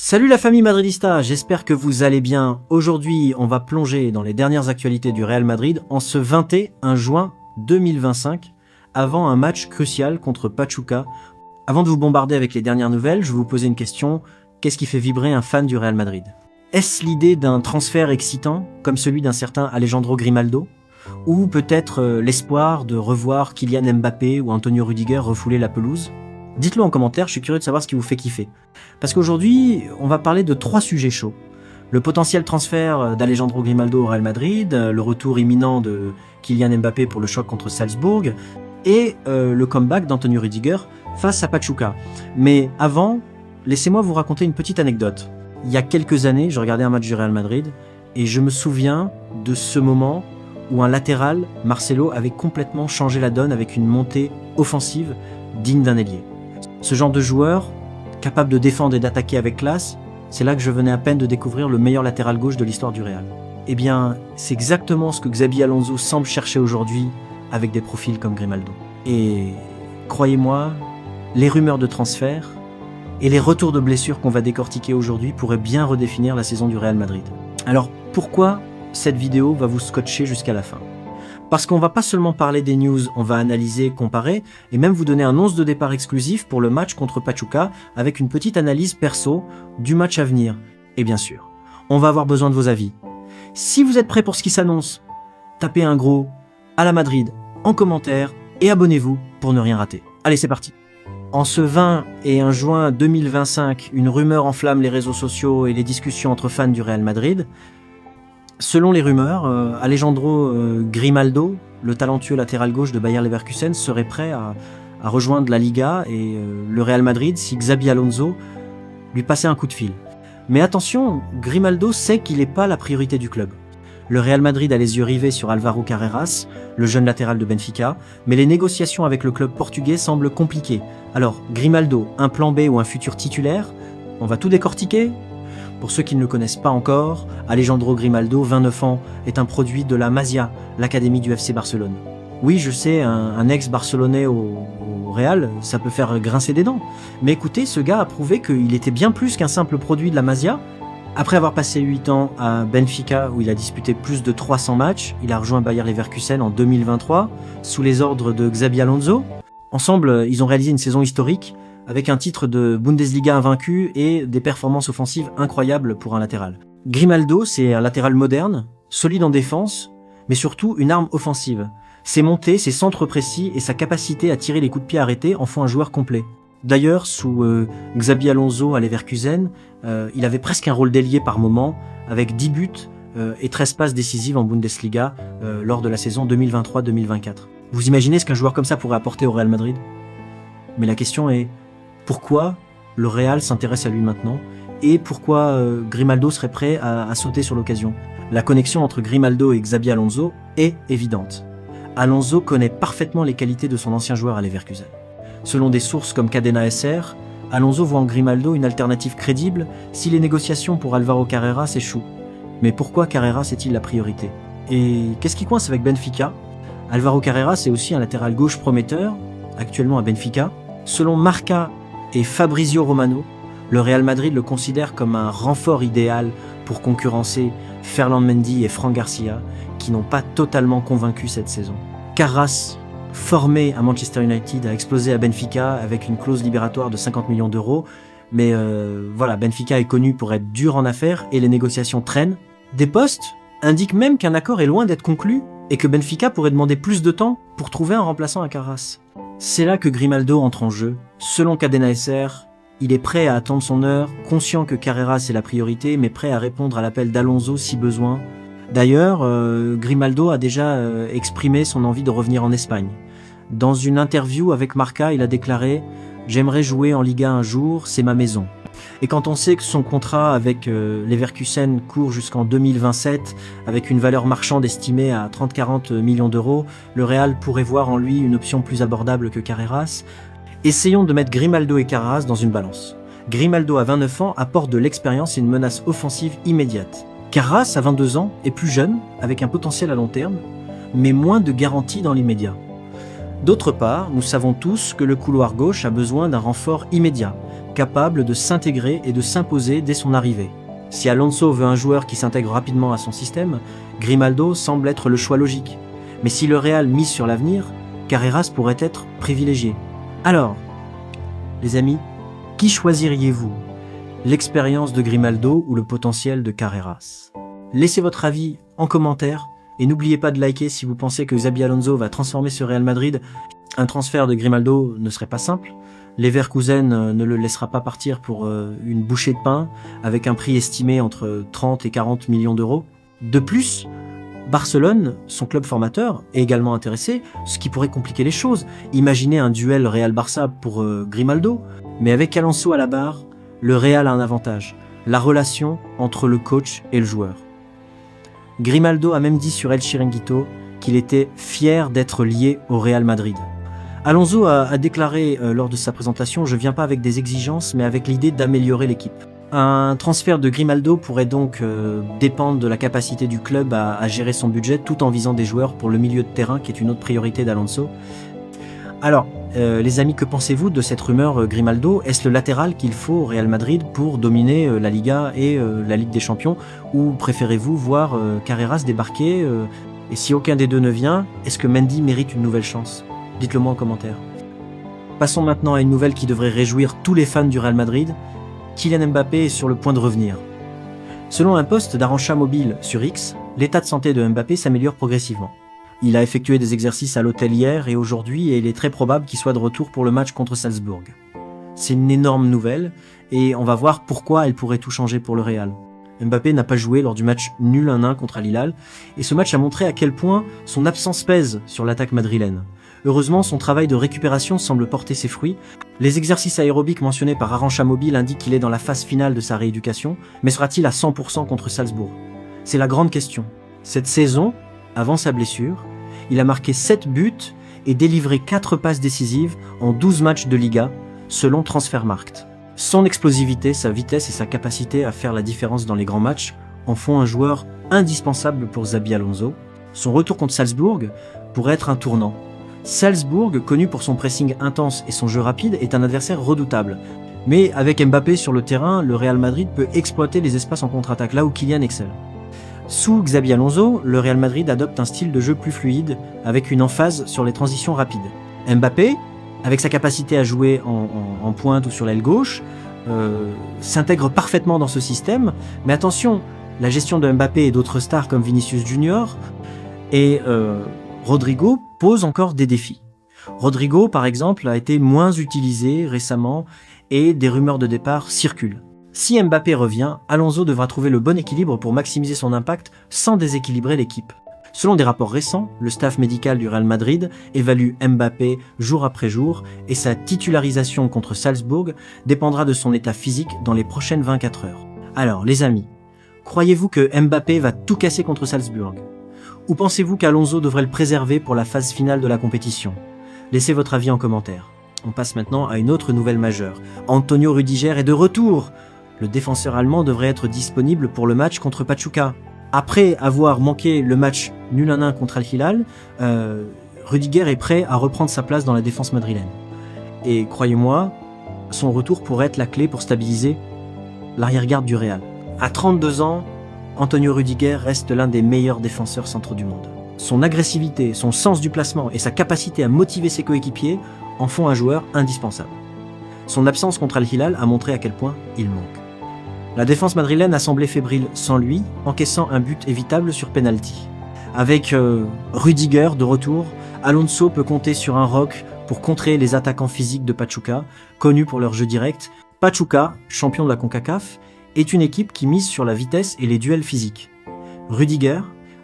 Salut la famille madridista, j'espère que vous allez bien. Aujourd'hui, on va plonger dans les dernières actualités du Real Madrid en ce 21 juin 2025, avant un match crucial contre Pachuca. Avant de vous bombarder avec les dernières nouvelles, je vais vous poser une question. Qu'est-ce qui fait vibrer un fan du Real Madrid? Est-ce l'idée d'un transfert excitant, comme celui d'un certain Alejandro Grimaldo? Ou peut-être l'espoir de revoir Kylian Mbappé ou Antonio Rudiger refouler la pelouse? Dites-le en commentaire, je suis curieux de savoir ce qui vous fait kiffer. Parce qu'aujourd'hui, on va parler de 3 sujets chauds. Le potentiel transfert d'Alejandro Grimaldo au Real Madrid, le retour imminent de Kylian Mbappé pour le choc contre Salzbourg, et le comeback d'Antonio Rudiger face à Pachuca. Mais avant, laissez-moi vous raconter une petite anecdote. Il y a quelques années, je regardais un match du Real Madrid, et je me souviens de ce moment où un latéral, Marcelo, avait complètement changé la donne avec une montée offensive digne d'un ailier. Ce genre de joueur, capable de défendre et d'attaquer avec classe, c'est là que je venais à peine de découvrir le meilleur latéral gauche de l'histoire du Real. Eh bien, c'est exactement ce que Xabi Alonso semble chercher aujourd'hui avec des profils comme Grimaldo. Et croyez-moi, les rumeurs de transfert et les retours de blessures qu'on va décortiquer aujourd'hui pourraient bien redéfinir la saison du Real Madrid. Alors, pourquoi cette vidéo va vous scotcher jusqu'à la fin? Parce qu'on va pas seulement parler des news, on va analyser, comparer, et même vous donner un 11 de départ exclusif pour le match contre Pachuca, avec une petite analyse perso du match à venir. Et bien sûr, on va avoir besoin de vos avis. Si vous êtes prêts pour ce qui s'annonce, tapez un gros à la Madrid en commentaire et abonnez-vous pour ne rien rater. Allez, c'est parti. En ce 21 juin 2025, une rumeur enflamme les réseaux sociaux et les discussions entre fans du Real Madrid. Selon les rumeurs, Alejandro Grimaldo, le talentueux latéral gauche de Bayer Leverkusen, serait prêt à rejoindre la Liga et le Real Madrid si Xabi Alonso lui passait un coup de fil. Mais attention, Grimaldo sait qu'il n'est pas la priorité du club. Le Real Madrid a les yeux rivés sur Álvaro Carreras, le jeune latéral de Benfica, mais les négociations avec le club portugais semblent compliquées. Alors, Grimaldo, un plan B ou un futur titulaire? On va tout décortiquer. Pour ceux qui ne le connaissent pas encore, Alejandro Grimaldo, 29 ans, est un produit de la Masia, l'académie du FC Barcelone. Oui, je sais, un ex-barcelonais au Real, ça peut faire grincer des dents. Mais écoutez, ce gars a prouvé qu'il était bien plus qu'un simple produit de la Masia. Après avoir passé 8 ans à Benfica, où il a disputé plus de 300 matchs, il a rejoint Bayer Leverkusen en 2023, sous les ordres de Xabi Alonso. Ensemble, ils ont réalisé une saison historique, avec un titre de Bundesliga invaincu et des performances offensives incroyables pour un latéral. Grimaldo, c'est un latéral moderne, solide en défense, mais surtout une arme offensive. Ses montées, ses centres précis et sa capacité à tirer les coups de pied arrêtés en font un joueur complet. D'ailleurs, sous Xabi Alonso à Leverkusen, il avait presque un rôle d'ailier par moment, avec 10 buts et 13 passes décisives en Bundesliga lors de la saison 2023-2024. Vous imaginez ce qu'un joueur comme ça pourrait apporter au Real Madrid? Mais la question est, pourquoi le Real s'intéresse à lui maintenant et pourquoi Grimaldo serait prêt à sauter sur l'occasion? La connexion entre Grimaldo et Xabi Alonso est évidente. Alonso connaît parfaitement les qualités de son ancien joueur à Leverkusen. Selon des sources comme Cadena SR, Alonso voit en Grimaldo une alternative crédible si les négociations pour Álvaro Carreras échouent. Mais pourquoi Carreras est-il la priorité? Et qu'est-ce qui coince avec Benfica? Álvaro Carreras est aussi un latéral gauche prometteur, actuellement à Benfica. Selon Marca et Fabrizio Romano, le Real Madrid le considère comme un renfort idéal pour concurrencer Ferland Mendy et Fran Garcia, qui n'ont pas totalement convaincu cette saison. Carras, formé à Manchester United, a explosé à Benfica avec une clause libératoire de 50 millions d'euros, mais voilà, Benfica est connu pour être dur en affaires et les négociations traînent. Des postes indiquent même qu'un accord est loin d'être conclu et que Benfica pourrait demander plus de temps pour trouver un remplaçant à Carras. C'est là que Grimaldo entre en jeu. Selon Cadena SR, il est prêt à attendre son heure, conscient que Carreras est la priorité, mais prêt à répondre à l'appel d'Alonso si besoin. D'ailleurs, Grimaldo a déjà exprimé son envie de revenir en Espagne. Dans une interview avec Marca, il a déclaré « J'aimerais jouer en Liga un jour, c'est ma maison ». Et quand on sait que son contrat avec Leverkusen court jusqu'en 2027, avec une valeur marchande estimée à 30-40 millions d'euros, le Real pourrait voir en lui une option plus abordable que Carreras. Essayons de mettre Grimaldo et Carreras dans une balance. Grimaldo à 29 ans apporte de l'expérience et une menace offensive immédiate. Carreras à 22 ans est plus jeune, avec un potentiel à long terme, mais moins de garanties dans l'immédiat. D'autre part, nous savons tous que le couloir gauche a besoin d'un renfort immédiat, capable de s'intégrer et de s'imposer dès son arrivée. Si Alonso veut un joueur qui s'intègre rapidement à son système, Grimaldo semble être le choix logique. Mais si le Real mise sur l'avenir, Carreras pourrait être privilégié. Alors, les amis, qui choisiriez-vous? L'expérience de Grimaldo ou le potentiel de Carreras? Laissez votre avis en commentaire et n'oubliez pas de liker si vous pensez que Xabi Alonso va transformer ce Real Madrid. Un transfert de Grimaldo ne serait pas simple. Leverkusen ne le laissera pas partir pour une bouchée de pain avec un prix estimé entre 30 et 40 millions d'euros. De plus, Barcelone, son club formateur, est également intéressé, ce qui pourrait compliquer les choses. Imaginez un duel Real-Barça pour Grimaldo, mais avec Alonso à la barre, le Real a un avantage, la relation entre le coach et le joueur. Grimaldo a même dit sur El Chiringuito qu'il était fier d'être lié au Real Madrid. Alonso a déclaré lors de sa présentation « Je viens pas avec des exigences, mais avec l'idée d'améliorer l'équipe ». Un transfert de Grimaldo pourrait donc dépendre de la capacité du club à gérer son budget tout en visant des joueurs pour le milieu de terrain qui est une autre priorité d'Alonso. Alors, les amis, que pensez-vous de cette rumeur Grimaldo? Est-ce le latéral qu'il faut au Real Madrid pour dominer la Liga et la Ligue des Champions? Ou préférez-vous voir Carreras débarquer et si aucun des deux ne vient, est-ce que Mendy mérite une nouvelle chance? Dites-le moi en commentaire. Passons maintenant à une nouvelle qui devrait réjouir tous les fans du Real Madrid. Kylian Mbappé est sur le point de revenir. Selon un post d'Arantxa Mobile sur X, l'état de santé de Mbappé s'améliore progressivement. Il a effectué des exercices à l'hôtel hier et aujourd'hui et il est très probable qu'il soit de retour pour le match contre Salzbourg. C'est une énorme nouvelle et on va voir pourquoi elle pourrait tout changer pour le Real. Mbappé n'a pas joué lors du match nul 1-1 contre Al Hilal et ce match a montré à quel point son absence pèse sur l'attaque madrilène. Heureusement, son travail de récupération semble porter ses fruits. Les exercices aérobiques mentionnés par Arantxa Mobile indiquent qu'il est dans la phase finale de sa rééducation, mais sera-t-il à 100% contre Salzbourg? C'est la grande question. Cette saison, avant sa blessure, il a marqué 7 buts et délivré 4 passes décisives en 12 matchs de Liga, selon Transfermarkt. Son explosivité, sa vitesse et sa capacité à faire la différence dans les grands matchs en font un joueur indispensable pour Xabi Alonso. Son retour contre Salzbourg pourrait être un tournant. Salzbourg, connu pour son pressing intense et son jeu rapide, est un adversaire redoutable. Mais avec Mbappé sur le terrain, le Real Madrid peut exploiter les espaces en contre-attaque, là où Kylian excelle. Sous Xabi Alonso, le Real Madrid adopte un style de jeu plus fluide, avec une emphase sur les transitions rapides. Mbappé, avec sa capacité à jouer en pointe ou sur l'aile gauche, s'intègre parfaitement dans ce système. Mais attention, la gestion de Mbappé et d'autres stars comme Vinicius Junior et Rodrigo pose encore des défis. Rodrigo, par exemple, a été moins utilisé récemment et des rumeurs de départ circulent. Si Mbappé revient, Alonso devra trouver le bon équilibre pour maximiser son impact sans déséquilibrer l'équipe. Selon des rapports récents, le staff médical du Real Madrid évalue Mbappé jour après jour et sa titularisation contre Salzbourg dépendra de son état physique dans les prochaines 24 heures. Alors, les amis, croyez-vous que Mbappé va tout casser contre Salzbourg? Ou pensez-vous qu'Alonso devrait le préserver pour la phase finale de la compétition? Laissez votre avis en commentaire. On passe maintenant à une autre nouvelle majeure. Antonio Rüdiger est de retour. Le défenseur allemand devrait être disponible pour le match contre Pachuca. Après avoir manqué le match nul 1-1 contre Al Hilal, Rüdiger est prêt à reprendre sa place dans la défense madrilène. Et croyez-moi, son retour pourrait être la clé pour stabiliser l'arrière-garde du Real. À 32 ans, Antonio Rüdiger reste l'un des meilleurs défenseurs centraux du monde. Son agressivité, son sens du placement et sa capacité à motiver ses coéquipiers en font un joueur indispensable. Son absence contre Al Hilal a montré à quel point il manque. La défense madrilène a semblé fébrile sans lui, encaissant un but évitable sur penalty. Avec Rüdiger de retour, Alonso peut compter sur un roc pour contrer les attaquants physiques de Pachuca, connus pour leur jeu direct. Pachuca, champion de la CONCACAF, est une équipe qui mise sur la vitesse et les duels physiques. Rüdiger,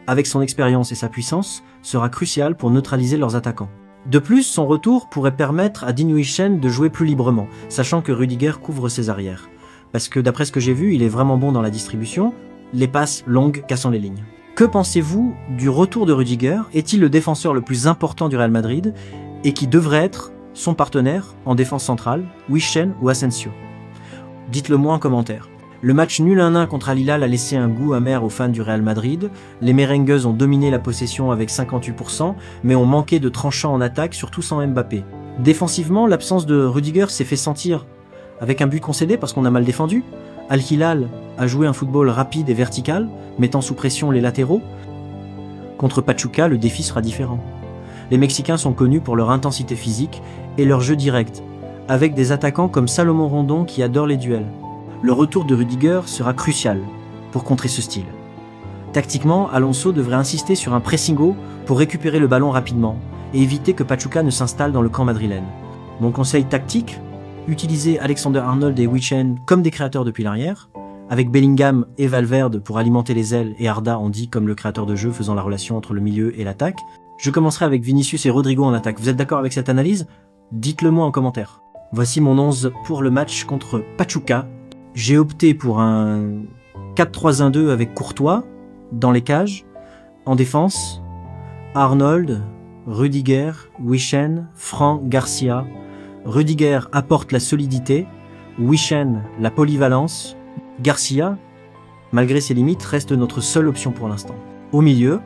avec son expérience et sa puissance, sera crucial pour neutraliser leurs attaquants. De plus, son retour pourrait permettre à Dean Huijsen de jouer plus librement, sachant que Rüdiger couvre ses arrières. Parce que d'après ce que j'ai vu, il est vraiment bon dans la distribution, les passes longues cassant les lignes. Que pensez-vous du retour de Rüdiger? Est-il le défenseur le plus important du Real Madrid et qui devrait être son partenaire en défense centrale, Huijsen ou Asensio? Dites-le moi en commentaire. Le match nul 1-1 contre Al Hilal a laissé un goût amer aux fans du Real Madrid. Les merengues ont dominé la possession avec 58%, mais ont manqué de tranchant en attaque, surtout sans Mbappé. Défensivement, l'absence de Rudiger s'est fait sentir avec un but concédé parce qu'on a mal défendu. Al Hilal a joué un football rapide et vertical, mettant sous pression les latéraux. Contre Pachuca, le défi sera différent. Les Mexicains sont connus pour leur intensité physique et leur jeu direct, avec des attaquants comme Salomon Rondon qui adore les duels. Le retour de Rudiger sera crucial pour contrer ce style. Tactiquement, Alonso devrait insister sur un pressing haut pour récupérer le ballon rapidement et éviter que Pachuca ne s'installe dans le camp madrilène. Mon conseil tactique, utilisez Alexander-Arnold et Witchen comme des créateurs depuis l'arrière, avec Bellingham et Valverde pour alimenter les ailes et Arda Andy comme le créateur de jeu faisant la relation entre le milieu et l'attaque. Je commencerai avec Vinicius et Rodrigo en attaque. Vous êtes d'accord avec cette analyse? Dites-le moi en commentaire. Voici mon 11 pour le match contre Pachuca. J'ai opté pour un 4-3-1-2 avec Courtois dans les cages. En défense, Arnold, Rudiger, Wischen, Fran Garcia. Rudiger apporte la solidité, Wischen la polyvalence. Garcia, malgré ses limites, reste notre seule option pour l'instant. Au milieu,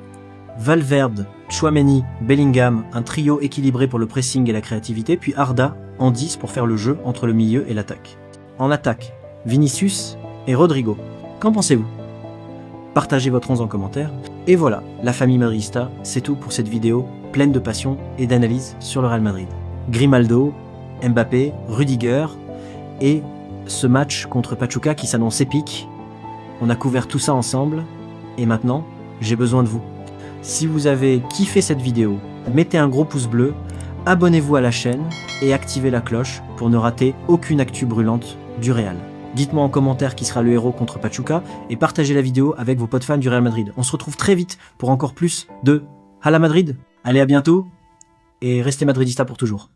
Valverde, Tchouaméni, Bellingham, un trio équilibré pour le pressing et la créativité, puis Arda en 10 pour faire le jeu entre le milieu et l'attaque. En attaque, Vinicius et Rodrigo. Qu'en pensez-vous? Partagez votre 11 en commentaire. Et voilà, la famille madridista, c'est tout pour cette vidéo pleine de passion et d'analyse sur le Real Madrid. Grimaldo, Mbappé, Rudiger et ce match contre Pachuca qui s'annonce épique. On a couvert tout ça ensemble et maintenant, j'ai besoin de vous. Si vous avez kiffé cette vidéo, mettez un gros pouce bleu, abonnez-vous à la chaîne et activez la cloche pour ne rater aucune actu brûlante du Real. Dites-moi en commentaire qui sera le héros contre Pachuca et partagez la vidéo avec vos potes fans du Real Madrid. On se retrouve très vite pour encore plus de Hala Madrid. Allez, à bientôt et restez madridista pour toujours.